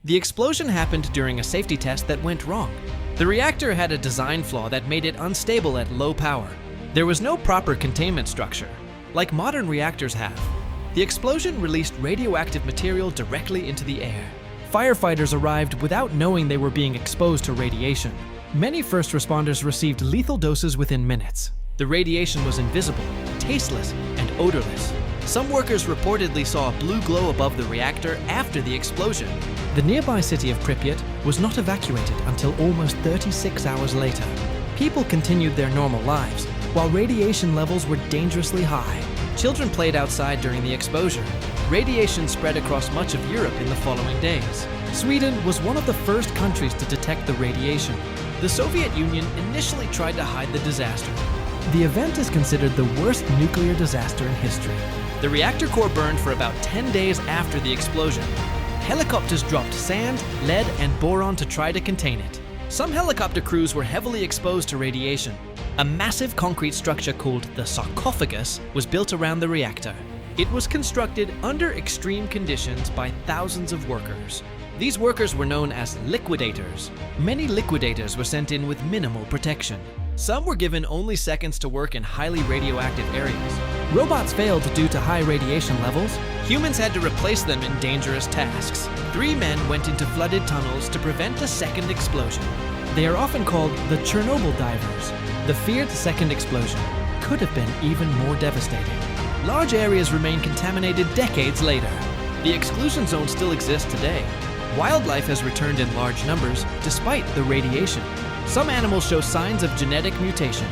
The explosion happened during a safety test that went wrong. The reactor had a design flaw that made it unstable at low power. There was no proper containment structure, like modern reactors have. The explosion released radioactive material directly into the air. Firefighters arrived without knowing they were being exposed to radiation. Many first responders received lethal doses within minutes. The radiation was invisible, tasteless, and odorless. Some workers reportedly saw a blue glow above the reactor after the explosion. The nearby city of Pripyat was not evacuated until almost 36 hours later. People continued their normal lives, while radiation levels were dangerously high. Children played outside during the exposure. Radiation spread across much of Europe in the following days. Sweden was one of the first countries to detect the radiation. The Soviet Union initially tried to hide the disaster. The event is considered the worst nuclear disaster in history. The reactor core burned for about 10 days after the explosion. Helicopters dropped sand, lead, and boron to try to contain it. Some helicopter crews were heavily exposed to radiation. A massive concrete structure called the sarcophagus was built around the reactor. It was constructed under extreme conditions by thousands of workers. These workers were known as liquidators. Many liquidators were sent in with minimal protection. Some were given only seconds to work in highly radioactive areas. Robots failed due to high radiation levels. Humans had to replace them in dangerous tasks. 3 men went into flooded tunnels to prevent a second explosion. They are often called the Chernobyl divers. The feared second explosion could have been even more devastating. Large areas remain contaminated decades later. The exclusion zone still exists today. Wildlife has returned in large numbers despite the radiation. Some animals show signs of genetic mutation.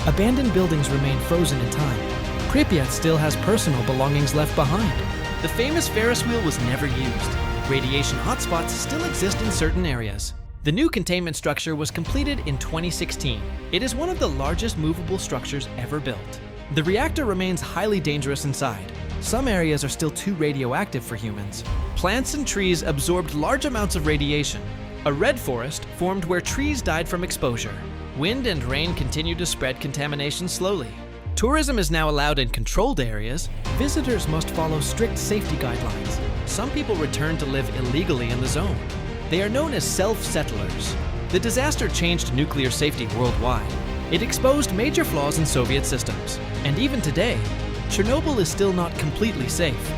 Abandoned buildings remain frozen in time. Pripyat still has personal belongings left behind. The famous Ferris wheel was never used. Radiation hotspots still exist in certain areas. The new containment structure was completed in 2016. It is one of the largest movable structures ever built. The reactor remains highly dangerous inside. Some areas are still too radioactive for humans. Plants and trees absorbed large amounts of radiation. A red forest formed where trees died from exposure. Wind and rain continue to spread contamination slowly. Tourism is now allowed in controlled areas. Visitors must follow strict safety guidelines. Some people return to live illegally in the zone. They are known as self-settlers. The disaster changed nuclear safety worldwide. It exposed major flaws in Soviet systems. And even today, Chernobyl is still not completely safe.